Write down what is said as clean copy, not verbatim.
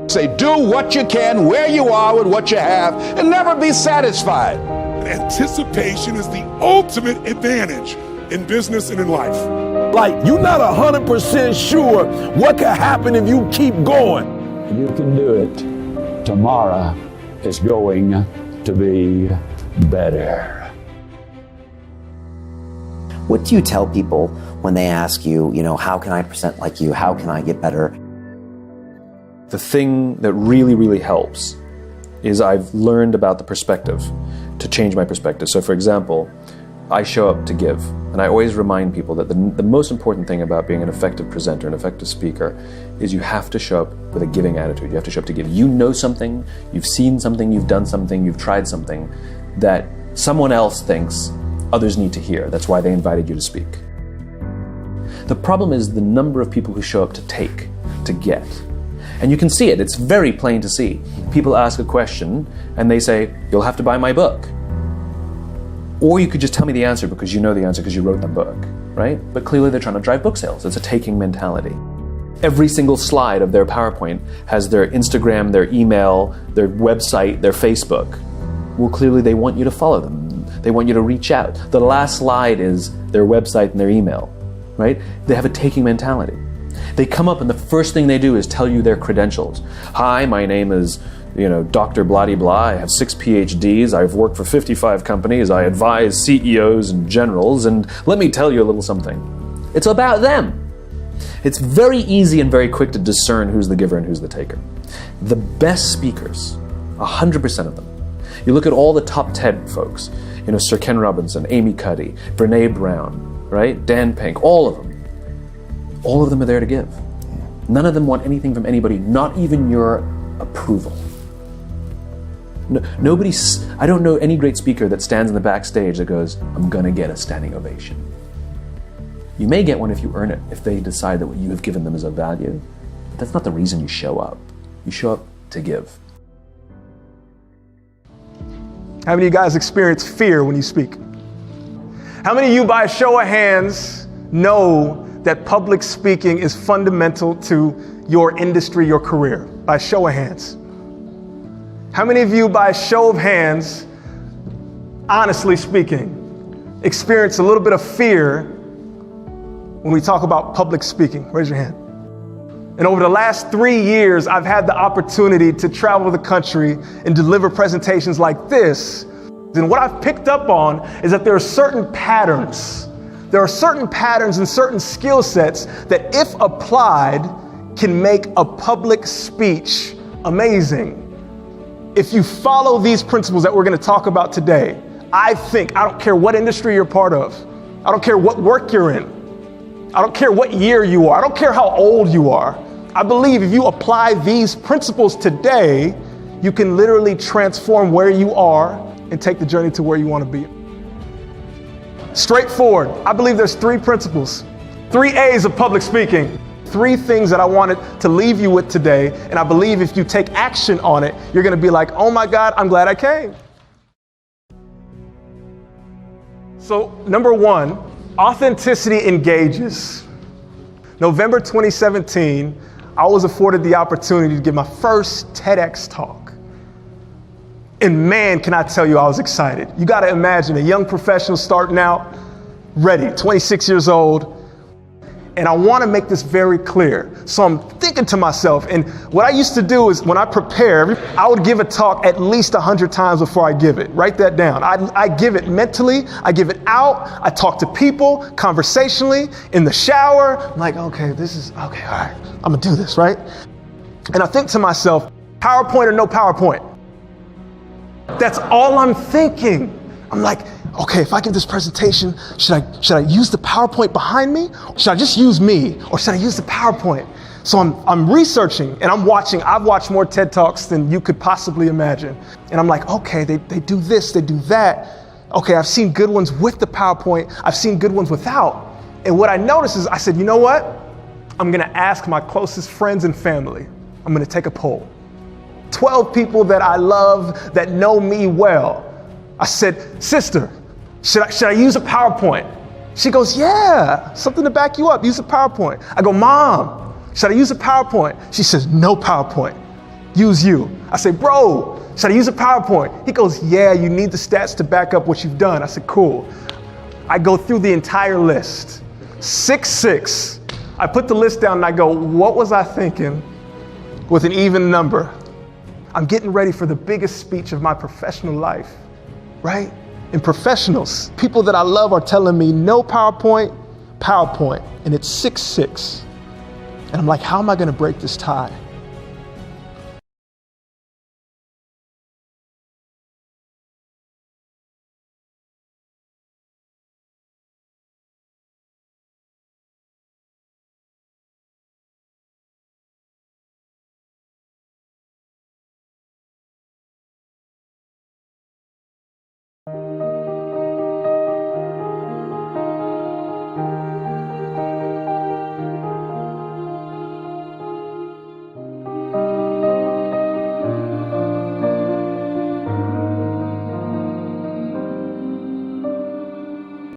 Say, do what you can, where you are with what you have, and never be satisfied. Anticipation is the ultimate advantage in business and in life. Like, you're not 100% sure what can happen if you keep going. You can do it. Tomorrow is going to be better. What do you tell people when they ask you, how can I present like you? How can I get better? The thing that really, really helps is I've learned about the perspective to change my perspective. So for example, I show up to give, and I always remind people that the most important thing about being an effective presenter, an effective speaker, is you have to show up with a giving attitude. You have to show up to give. You know something, you've seen something, you've done something, you've tried something that someone else thinks others need to hear. That's why they invited you to speak. The problem is the number of people who show up to take, to get. And you can see it, it's very plain to see. People ask a question and they say, you'll have to buy my book. Or you could just tell me the answer because you know the answer because you wrote the book, right? But clearly they're trying to drive book sales. It's a taking mentality. Every single slide of their PowerPoint has their Instagram, their email, their website, their Facebook. Well, clearly they want you to follow them. They want you to reach out. The last slide is their website and their email, right? They have a taking mentality. They come up and the first thing they do is tell you their credentials. Hi, my name is Dr. Blah-de-blah, I have 6 PhDs, I've worked for 55 companies, I advise CEOs and generals, and let me tell you a little something. It's about them. It's very easy and very quick to discern who's the giver and who's the taker. The best speakers, 100% of them, you look at all the top 10 folks, Sir Ken Robinson, Amy Cuddy, Brene Brown, right? Dan Pink, all of them are there to give. None of them want anything from anybody, not even your approval. No, I don't know any great speaker that stands in the backstage that goes, I'm gonna get a standing ovation. You may get one if you earn it, if they decide that what you have given them is of value. But that's not the reason you show up. You show up to give. How many of you guys experience fear when you speak? How many of you, by a show of hands, know that public speaking is fundamental to your industry, your career? By a show of hands. How many of you, by a show of hands, honestly speaking, experience a little bit of fear when we talk about public speaking? Raise your hand. And over the last 3 years, I've had the opportunity to travel the country and deliver presentations like this. And what I've picked up on is that there are certain patterns. There are certain patterns and certain skill sets that, if applied, can make a public speech amazing. If you follow these principles that we're going to talk about today, I don't care what industry you're part of. I don't care what work you're in. I don't care what year you are. I don't care how old you are. I believe if you apply these principles today, you can literally transform where you are and take the journey to where you want to be. Straightforward. I believe there's 3 principles, 3 A's of public speaking. 3 things that I wanted to leave you with today, and I believe if you take action on it, you're going to be like, oh my God, I'm glad I came. So, number 1, authenticity engages. November 2017, I was afforded the opportunity to give my first TEDx talk. And man, can I tell you, I was excited. You got to imagine a young professional starting out, ready, 26 years old. And I want to make this very clear. So I'm thinking to myself, and what I used to do is when I prepare, I would give a talk at least 100 times before I give it. Write that down. I give it mentally. I give it out. I talk to people conversationally in the shower. I'm like, okay, all right. I'm going to do this, right? And I think to myself, PowerPoint or no PowerPoint? That's all I'm thinking. I'm like, okay, if I give this presentation, should I use the PowerPoint behind me? Should I just use me? Or should I use the PowerPoint? So I'm researching and I'm watching. I've watched more TED Talks than you could possibly imagine. And I'm like, okay, they do this, they do that. Okay, I've seen good ones with the PowerPoint. I've seen good ones without. And what I noticed is I said, you know what? I'm gonna ask my closest friends and family. I'm gonna take a poll. 12 people that I love, that know me well. I said, sister, should I use a PowerPoint? She goes, yeah, something to back you up, use a PowerPoint. I go, mom, should I use a PowerPoint? She says, no PowerPoint. use you. I say, bro, should I use a PowerPoint? He goes, yeah, you need the stats to back up what you've done. I said, cool. I go through the entire list. 6'6". I put the list down and I go, what was I thinking with an even number? I'm getting ready for the biggest speech of my professional life, right? And professionals, people that I love are telling me, no PowerPoint, PowerPoint, and it's 6'6". And I'm like, how am I gonna break this tie?